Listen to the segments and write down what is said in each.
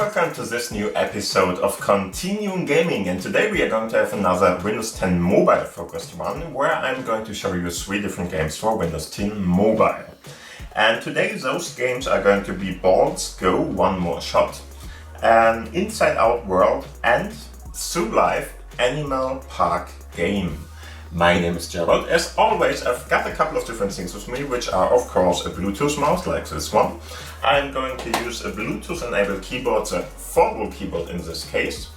welcome to this new episode of Continuum Gaming, and today we are going to have another Windows 10 mobile focused one where I'm going to show you 3 different games for Windows 10 mobile. And today those games are going to be Ballz Go, One More Shot, an Inside Out World and Zoo Life Animal Park game. My name is Gerald. As always, I've got a couple of different things with me, which are of course a Bluetooth mouse like this one. I'm going to use a Bluetooth enabled keyboard, a foldable keyboard in this case.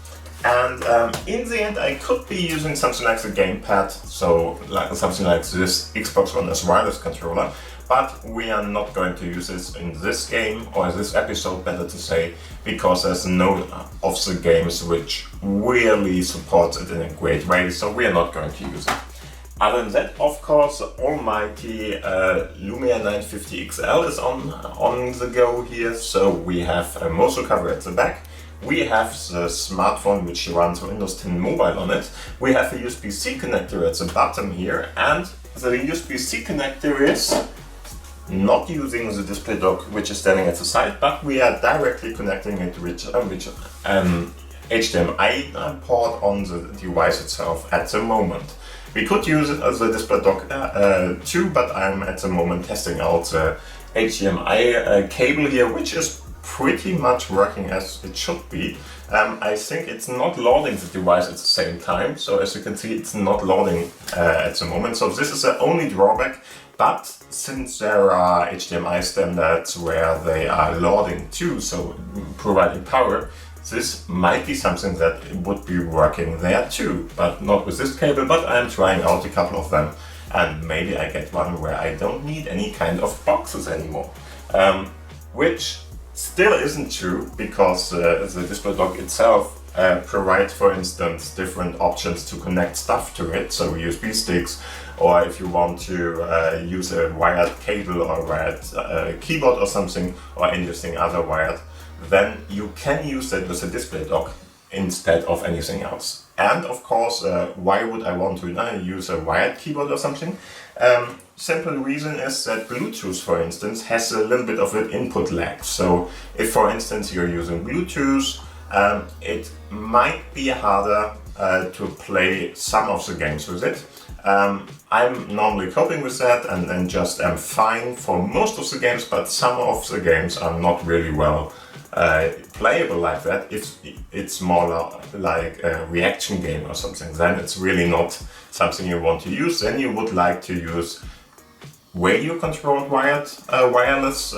And in the end I could be using something like the gamepad, so like something like this Xbox One S wireless controller. But we are not going to use this in this game, or this episode better to say, because there's no of the games which really supports it in a great way, so we are not going to use it. Other than that, of course, the almighty Lumia 950 XL is on the go here, so we have a Mozo cover at the back. We have the smartphone which runs Windows 10 Mobile on it. We have a USB-C connector at the bottom here, and the USB-C connector is not using the display dock which is standing at the side, but we are directly connecting it with HDMI port on the device itself at the moment. We could use it as a display dock too, but I'm at the moment testing out the HDMI cable here, which is pretty much working as it should be. I think it's not loading the device at the same time, so as you can see it's not loading at the moment, so this is the only drawback. But since there are HDMI standards where they are loading too, so providing power, this might be something that would be working there too, but not with this cable. But I'm trying out a couple of them, and maybe I get one where I don't need any kind of boxes anymore, which still isn't true, because the display dock itself provides, for instance, different options to connect stuff to it, so USB sticks, or if you want to use a wired cable or wired keyboard or something, or anything other wired, then you can use that with a display dock instead of anything else. And of course, why would I want to use a wired keyboard or something? Simple reason is that Bluetooth, for instance, has a little bit of an input lag. So if, for instance, you're using Bluetooth, it might be harder to play some of the games with it. I'm normally coping with that and just am fine for most of the games, but some of the games are not really well playable like that. If it's more like a reaction game or something, then it's really not something you want to use. Then you would like to use radio controlled wireless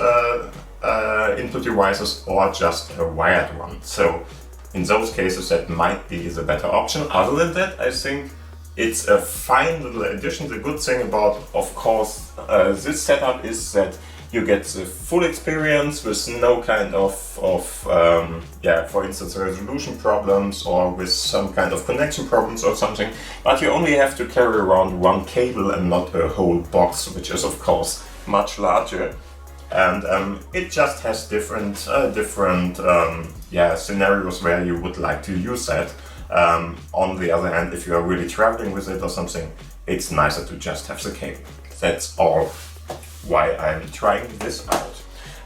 input devices, or just a wired one. So in those cases that might be the better option. Other than that, I think it's a fine little addition. The good thing about, of course, this setup is that you get the full experience with no kind of for instance, resolution problems or with some kind of connection problems or something. But you only have to carry around one cable and not a whole box, which is of course much larger. And it just has different scenarios where you would like to use that. On the other hand, if you are really traveling with it or something, it's nicer to just have the cable. That's all why I'm trying this out.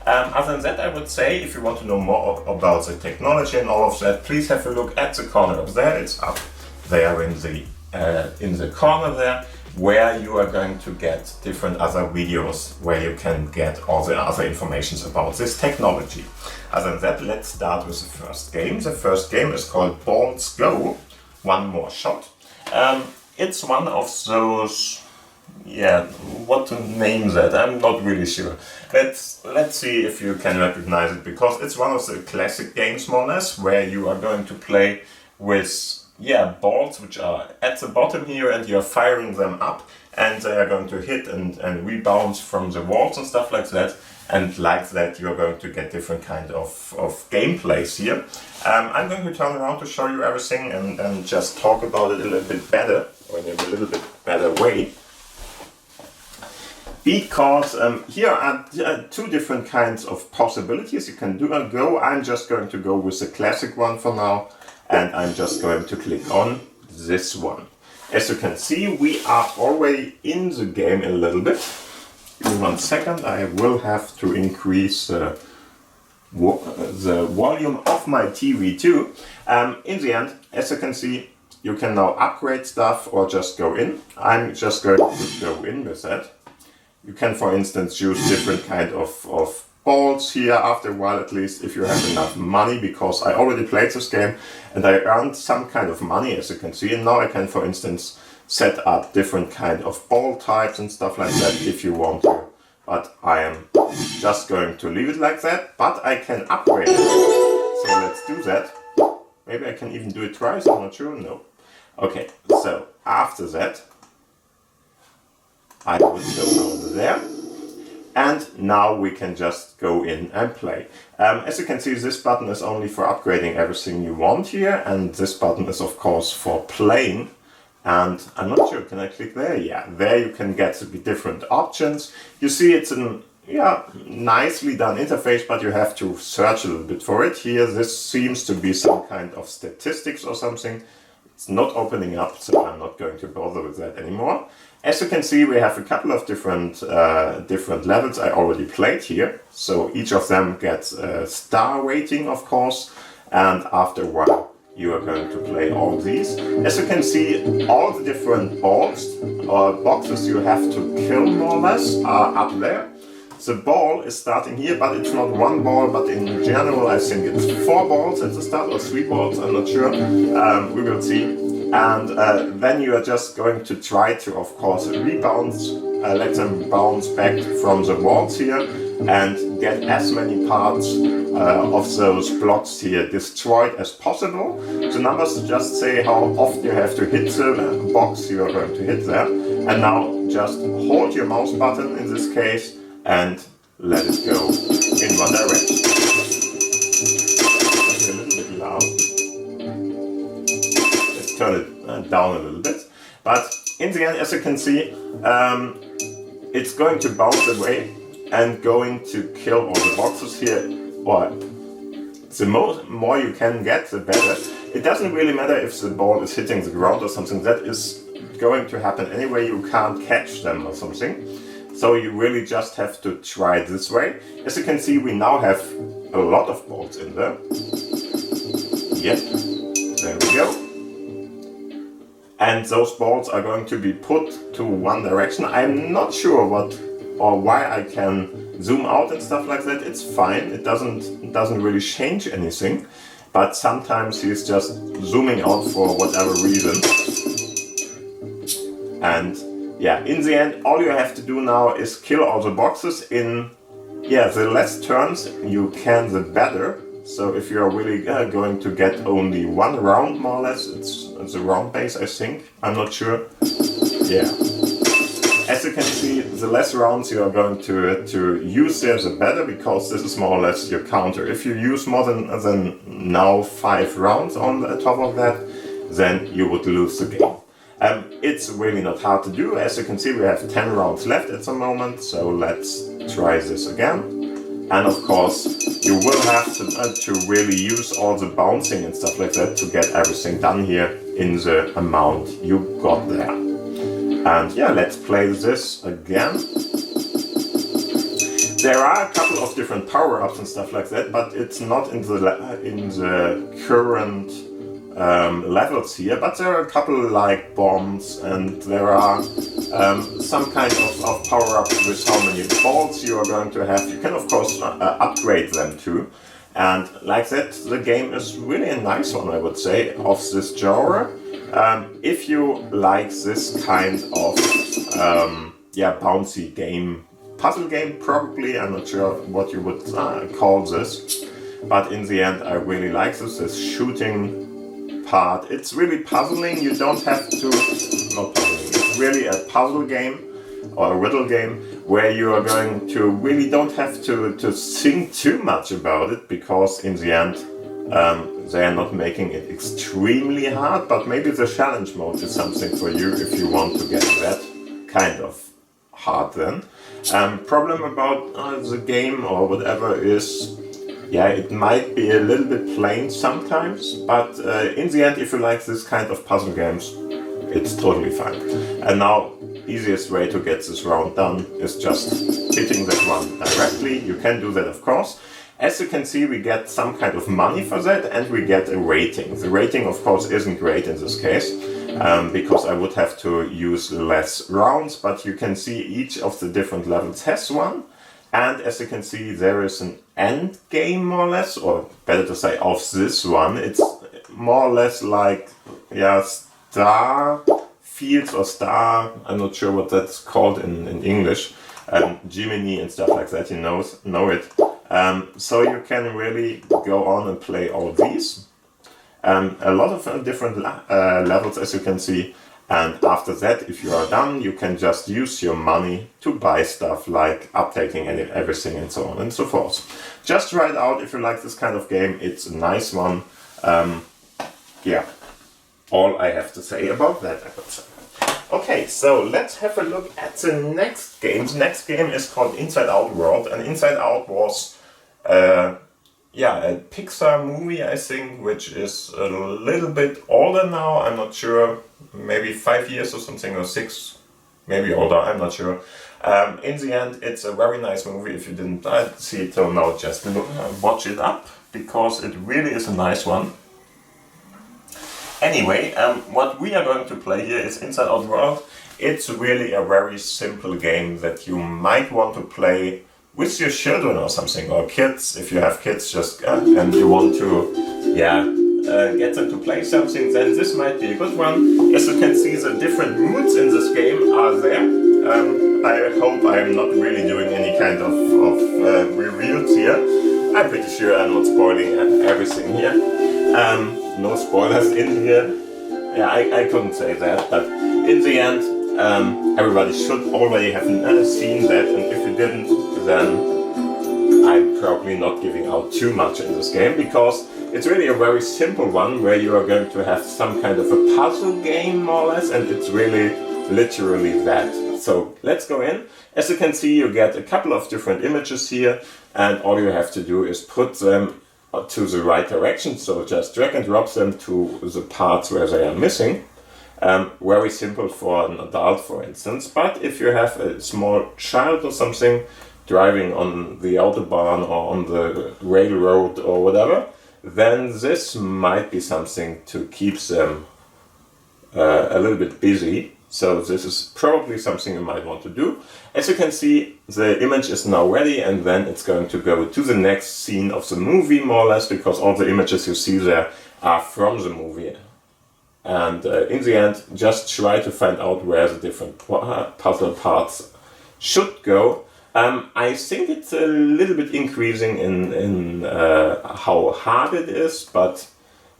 Other than that, I would say, if you want to know more about the technology and all of that, please have a look at the corner up there. It's up there in the corner there, where you are going to get different other videos where you can get all the other information about this technology. Other than that, let's start with the first game. The first game is called Ballz Go, One More Shot. It's one of those, what to name that, I'm not really sure. Let's see if you can recognize it, because it's one of the classic games, more or less, where you are going to play with balls which are at the bottom here, and you're firing them up, and they are going to hit and rebound from the walls and stuff like that. And like that, you're going to get different kind of gameplays here. I'm going to turn around to show you everything and just talk about it a little bit better, or in a little bit better way. Because here are 2 different kinds of possibilities you can go. I'm just going to go with the classic one for now, and I'm just going to click on this one. As you can see, we are already in the game a little bit. Give me 1 second, I will have to increase the volume of my TV too. In the end, as you can see, you can now upgrade stuff or just go in. I'm just going to go in with that. You can, for instance, use different kind of balls here after a while, at least if you have enough money, because I already played this game and I earned some kind of money, as you can see, and now I can, for instance, set up different kind of ball types and stuff like that if you want to. But I am just going to leave it like that, but I can upgrade it. So let's do that. Maybe I can even do it twice, I'm not sure, no. Okay, so after that, I would go over there. And now we can just go in and play. As you can see, this button is only for upgrading everything you want here, and this button is of course for playing. And I'm not sure, can I click there? Yeah, there you can get the different options. You see it's a nicely done interface, but you have to search a little bit for it. Here, this seems to be some kind of statistics or something. It's not opening up, so I'm not going to bother with that anymore. As you can see, we have a couple of different levels I already played here. So each of them gets a star rating, of course, and after a while you are going to play all these. As you can see, all the different balls or boxes you have to kill more or less are up there. The ball is starting here, but it's not one ball, but in general I think it's 4 balls at the start, or 3 balls, I'm not sure. We will see. And then you are just going to try to, of course, rebounce, let them bounce back from the walls here and get as many parts of those blocks here destroyed as possible. The numbers just say how often you have to hit the box you are going to hit there. And now just hold your mouse button in this case and let it go in one direction. It's a little bit loud. Let's turn it down a little bit. But in the end, as you can see, it's going to bounce away and going to kill all the boxes here. Or the more you can get, the better. It doesn't really matter if the ball is hitting the ground or something. That is going to happen anyway. You can't catch them or something. So you really just have to try it this way. As you can see, we now have a lot of balls in there. Yep, there we go. And those balls are going to be put to one direction. I'm not sure what or why I can zoom out and stuff like that. It's fine. It doesn't really change anything. But sometimes he's just zooming out for whatever reason. And yeah, in the end, all you have to do now is kill all the boxes in, the less turns you can, the better. So if you're really going to get only one round, more or less, it's a round base, I think. I'm not sure. Yeah. As you can see, the less rounds you are going to use there, the better, because this is more or less your counter. If you use more than now 5 rounds on the top of that, then you would lose the game. It's really not hard to do. As you can see, we have 10 rounds left at the moment, so let's try this again. And of course, you will have to really use all the bouncing and stuff like that to get everything done here in the amount you got there. And yeah, let's play this again. There are a couple of different power-ups and stuff like that, but it's not in the current levels here, but there are a couple like bombs, and there are some kind of power-up with how many balls you are going to have. You can of course upgrade them too, and like that the game is really a nice one, I would say, of this genre. If you like this kind of bouncy game, puzzle game probably, I'm not sure what you would call this, but in the end I really like this shooting part. It's really puzzling. You don't have to, not puzzling, it's really a puzzle game or a riddle game where you are going to really don't have to think too much about it, because in the end they are not making it extremely hard, but maybe the challenge mode is something for you if you want to get that kind of hard then. Problem about the game or whatever is, it might be a little bit plain sometimes, but in the end, if you like this kind of puzzle games, it's totally fine. And now, easiest way to get this round done is just hitting that one directly. You can do that, of course. As you can see, we get some kind of money for that, and we get a rating. The rating, of course, isn't great in this case, because I would have to use less rounds, but you can see each of the different levels has one. And as you can see, there is an end game, more or less, or better to say, of this one. It's more or less like, yeah, star fields or star, I'm not sure what that's called in English, Gemini and stuff like that, you know it. So you can really go on and play all these. A lot of different levels, as you can see. And after that, if you are done, you can just use your money to buy stuff like updating and everything and so on and so forth. Just try it out if you like this kind of game. It's a nice one. Yeah, all I have to say about that, I would say. Okay, so let's have a look at the next game. The next game is called Inside Out World, and Inside Out was a Pixar movie, I think, which is a little bit older now. I'm not sure, maybe 5 years or something, or 6, maybe older, I'm not sure. In the end, it's a very nice movie. If you didn't see it till now, just watch it up, because it really is a nice one. Anyway, what we are going to play here is Inside Out World. It's really a very simple game that you might want to play with your children or something, or kids, if you have kids, just and you want to, get them to play something, then this might be a good one. As you can see, the different moods in this game are there. I hope I'm not really doing any kind of reviews here. I'm pretty sure I'm not spoiling everything here. No spoilers in here. Yeah, I couldn't say that, but in the end, everybody should already have seen that, and if you didn't, then I'm probably not giving out too much in this game, because it's really a very simple one where you are going to have some kind of a puzzle game, more or less, and it's really literally that. So let's go in. As you can see, you get a couple of different images here, and all you have to do is put them to the right direction, so just drag and drop them to the parts where they are missing. Very simple for an adult, for instance, but if you have a small child or something driving on the autobahn or on the railroad or whatever, then this might be something to keep them a little bit busy. So this is probably something you might want to do. As you can see, the image is now ready, and then it's going to go to the next scene of the movie, more or less, because all the images you see there are from the movie. And in the end, just try to find out where the different puzzle parts should go. I think it's a little bit increasing in how hard it is, but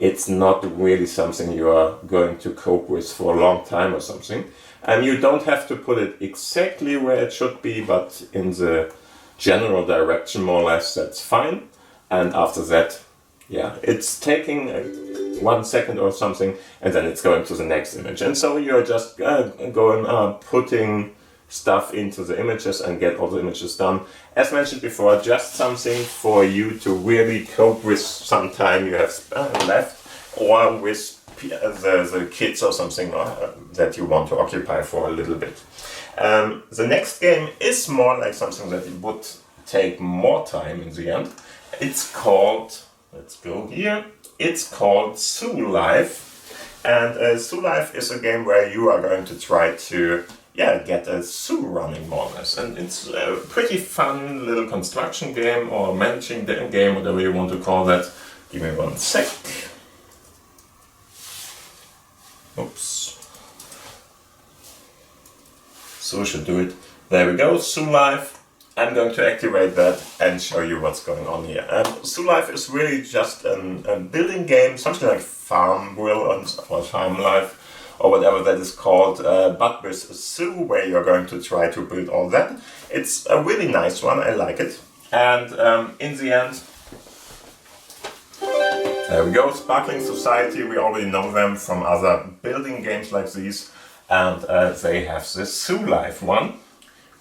it's not really something you are going to cope with for a long time or something. You don't have to put it exactly where it should be, but in the general direction, more or less, that's fine. And after that, yeah, it's taking 1 second or something, and then it's going to the next image. And so you're just going putting stuff into the images and get all the images done. As mentioned before, just something for you to really cope with some time you have left, or with the kids or something that you want to occupy for a little bit. The next game is more like something that would take more time in the end. It's called, let's go here, it's called Zoo Life. And Zoo Life is a game where you are going to try to get a zoo running, more or less. And it's a pretty fun little construction game, or managing game, whatever you want to call that. Give me 1 sec. Oops. So we should do it. There we go, Zoo Life. I'm going to activate that and show you what's going on here. Zoo Life is really just a building game, something like Farmville or Farm Life, or whatever that is called, but with a zoo where you're going to try to build all that. It's a really nice one, I like it. And in the end, there we go, Sparkling Society, we already know them from other building games like these, and they have this Zoo Life one,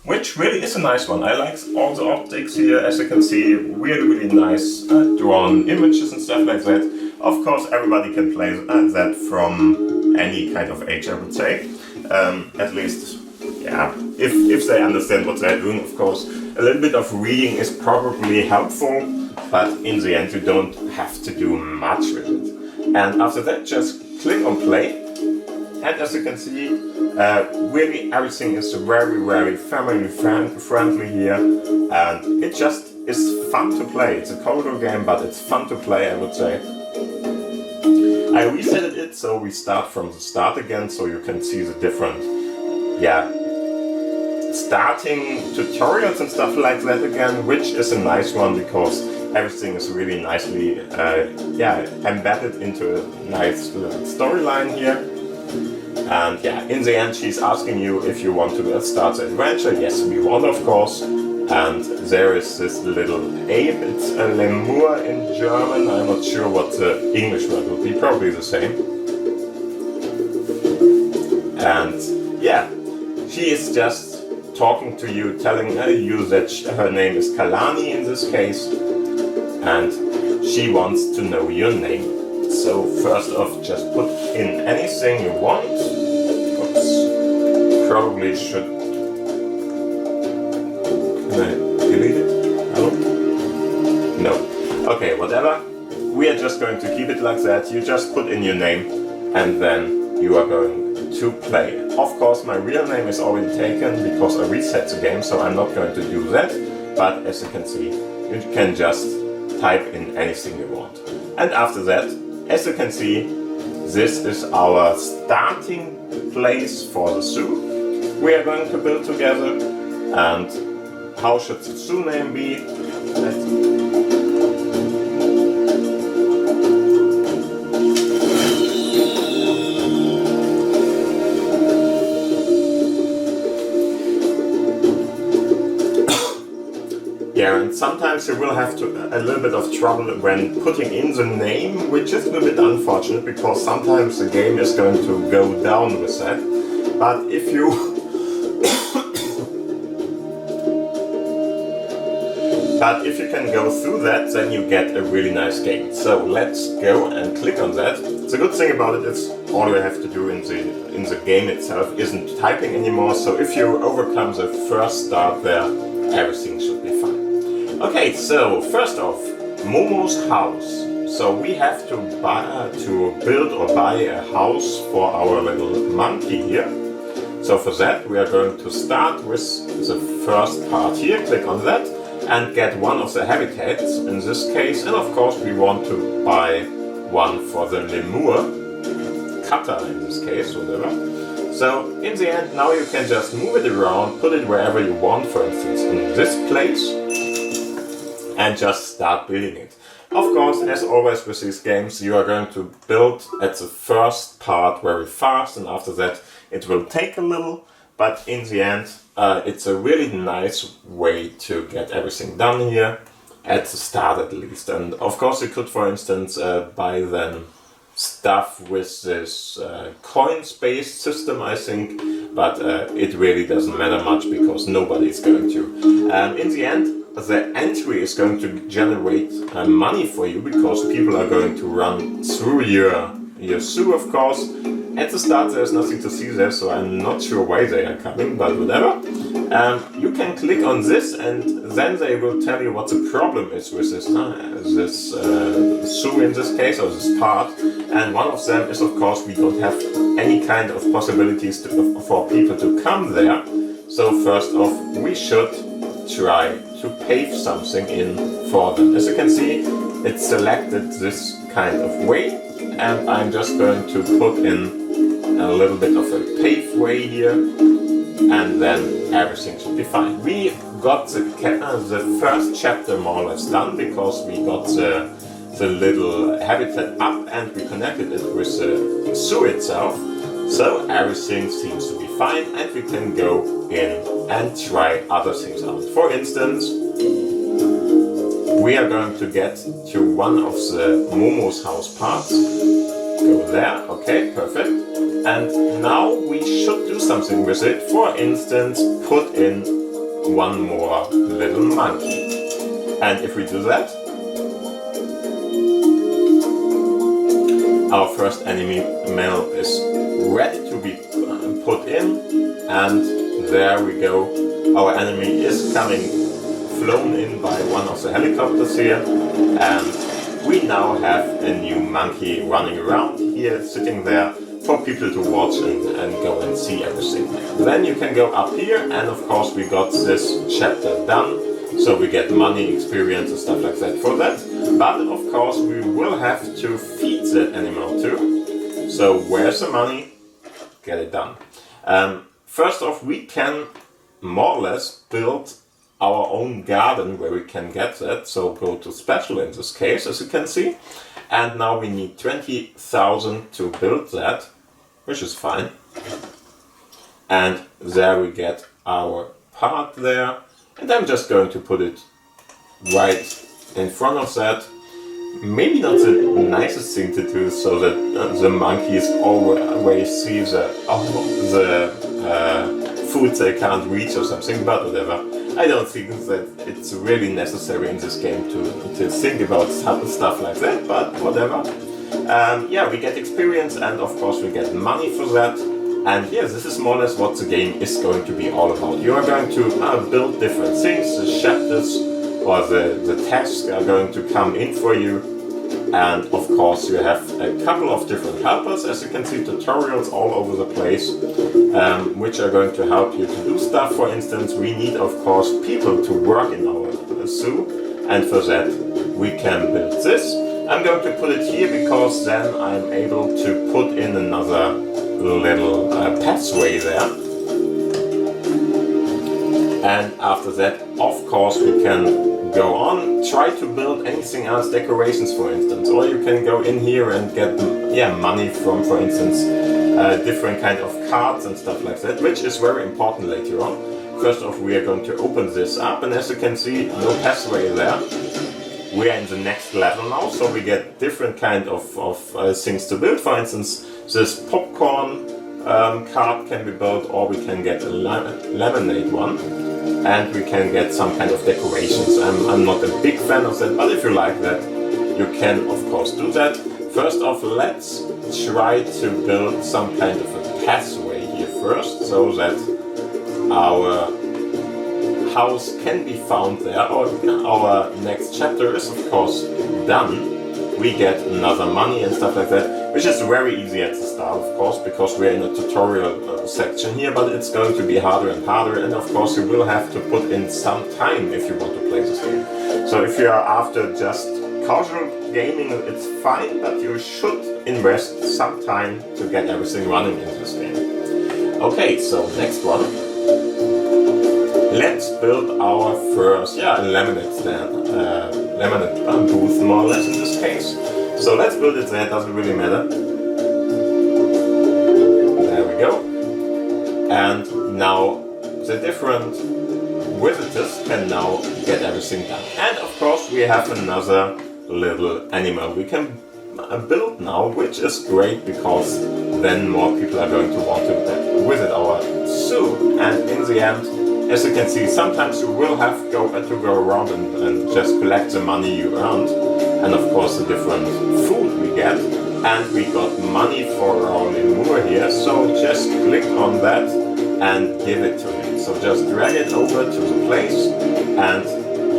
which really is a nice one. I like all the optics here, as you can see, really nice drawn images and stuff like that. Of course, everybody can play that from any kind of age, I would say. At least, yeah, if they understand what they're doing, of course. A little bit of reading is probably helpful. but in the end you don't have to do much with it. And after that, just click on play, and as you can see, really everything is very family friendly here, and it just is fun to play. It's a corridor game, but it's fun to play, I would say. I resetted it so we start from the start again, so you can see the different, starting tutorials and stuff like that again, which is a nice one because everything is really nicely embedded into a nice storyline here. And in the end she's asking you if you want to start the adventure. Yes, we want, of course. And there is this little ape, it's a lemur in German. I'm not sure what the English word would be, probably the same. And she is just talking to you, telling you that her name is Kalani in this case, and she wants to know your name. So first off, just put in anything you want. Oops, probably should. Can I delete it? No. Okay, whatever. We are just going to keep it like that. You just put in your name, and then you are going to play. Of course, my real name is already taken because I reset the game, so I'm not going to do that. But as you can see, you can just type in anything you want. And after that, as you can see, this is our starting place for the zoo we are going to build together. And how should the zoo name be? And sometimes you will have a little bit of trouble when putting in the name, which is a little bit unfortunate because sometimes the game is going to go down with that. But if you can go through that, then you get a really nice game. So let's go and click on that. The good thing about it is all you have to do in the game itself isn't typing anymore. So if you overcome the first start there, everything should be fine. Okay, so first off, Momo's house. So we have to build or buy a house for our little monkey here. So for that we are going to start with the first part here. Click on that and get one of the habitats in this case. And of course we want to buy one for the lemur, cutter in this case, whatever. So in the end, now you can just move it around, put it wherever you want, for instance in this place, and just start building it. Of course, as always with these games, you are going to build at the first part very fast, and after that it will take a little, but in the end it's a really nice way to get everything done here, at the start at least. And of course you could, for instance, buy then stuff with this coins-based system, I think, but it really doesn't matter much because nobody is going to. In the end, the entry is going to generate money for you because people are going to run through your zoo, of course. At the start there's nothing to see there, so I'm not sure why they are coming, but whatever. You can click on this and then they will tell you what the problem is with this zoo in this case, or this part. And one of them is, of course, we don't have any kind of possibilities for people to come there. So first off, we should try to pave something in for them. As you can see, it's selected this kind of way, and I'm just going to put in a little bit of a paved way here, and then everything should be fine. We got the first chapter more or less done because we got the little habitat up and we connected it with the zoo itself. So everything seems to be fine and we can go in and try other things out. For instance, we are going to get to one of the Momo's house parts. Go there, okay, perfect. And now we should do something with it. For instance, put in one more little monkey. And if we do that, our first animal is ready to be put in, and there we go. Our enemy is coming flown in by one of the helicopters here, and we now have a new monkey running around here, sitting there for people to watch and go and see everything. Then you can go up here, and of course we got this chapter done, so we get money, experience and stuff like that for that. But of course we will have to feed that animal too. So where's the money? Get it done. First off, we can more or less build our own garden where we can get that. So go to special in this case, as you can see. And now we need 20,000 to build that, which is fine. And there we get our part there. And I'm just going to put it right in front of that. Maybe not the nicest thing to do, so that the monkeys always see the food they can't reach or something, but whatever. I don't think that it's really necessary in this game to think about stuff like that, but whatever. Yeah, we get experience, and of course we get money for that. And yeah, this is more or less what the game is going to be all about. You are going to build different things. The chapters or the tasks are going to come in for you. And of course you have a couple of different helpers, as you can see, tutorials all over the place, which are going to help you to do stuff. For instance, we need of course people to work in our zoo, and for that we can build this. I'm going to put it here because then I'm able to put in another little pathway there. And after that, of course, we can go on, try to build anything else, decorations for instance, or you can go in here and get money from, for instance, different kind of cards and stuff like that, which is very important later on. First off, we are going to open this up, and as you can see, no pathway there. We are in the next level now, so we get different kind of things to build. For instance, this popcorn card can be built, or we can get a lemonade one, and we can get some kind of decorations. I'm not a big fan of that, but if you like that, you can of course do that. First off, let's try to build some kind of a pathway here first, so that our house can be found there, or our next chapter is of course done. We get another money and stuff like that, which is very easy at the start, of course, because we're in a tutorial section here, but it's going to be harder and harder, and of course you will have to put in some time if you want to play this game. So if you are after just casual gaming, it's fine, but you should invest some time to get everything running in this game. Okay, so next one. Let's build our first, lemonade stand, lemonade booth, more or less in this case. So let's build it there, doesn't really matter. There we go. And now the different visitors can now get everything done. And of course we have another little animal we can build now, which is great because then more people are going to want to visit our zoo. And in the end, as you can see, sometimes you will have to go around and just collect the money you earned, and of course the different food we get. And we got money for our lemur here, so just click on that and give it to him. So just drag it over to the place, and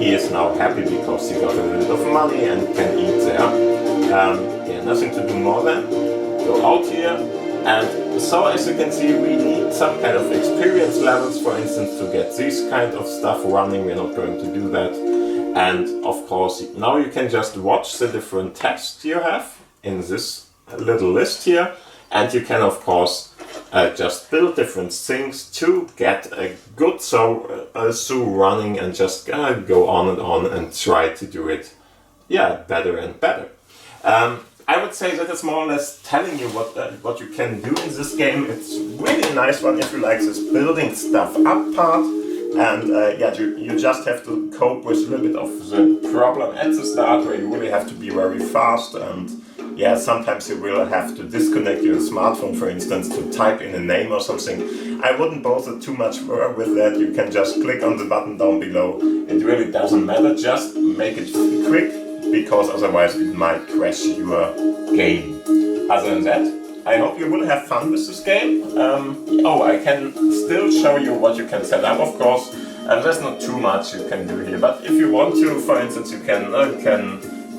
he is now happy because he got a little bit of money and can eat there. Nothing to do more than go out here. And so as you can see, we need some kind of experience levels, for instance, to get this kind of stuff running. We're not going to do that. And of course, now you can just watch the different texts you have in this little list here. And you can, of course, just build different things to get a good zoo running, and just go on and try to do it, better and better. I would say that it's more or less telling you what you can do in this game. It's really a nice one if you like this building stuff up part. And you just have to cope with a little bit of the problem at the start, where you really have to be very fast, and sometimes you will have to disconnect your smartphone, for instance, to type in a name or something. I wouldn't bother too much with that. You can just click on the button down below. It really doesn't matter, just make it quick, because otherwise it might crash your game. Other than that, I hope you will have fun with this game. I can still show you what you can set up, of course. And there's not too much you can do here, but if you want to, for instance, you can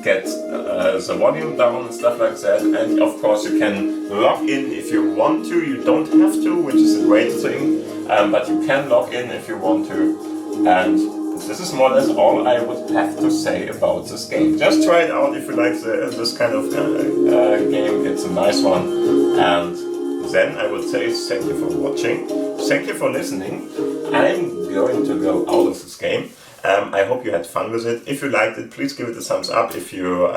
get the volume down and stuff like that, and of course you can log in if you want to. You don't have to, which is a great thing, but you can log in if you want to, and this is more or less all I would have to say about this game. Just try it out if you like this kind of game. It's a nice one, and then I would say thank you for watching, thank you for listening. I'm going to go out of this game. I hope you had fun with it. If you liked it, please give it a thumbs up. If you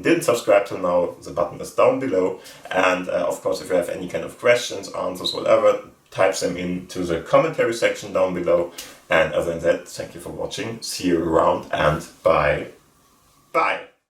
didn't subscribe till now, the button is down below. And of course, if you have any kind of questions, answers, whatever, type them into the commentary section down below. And other than that, thank you for watching. See you around and bye. Bye.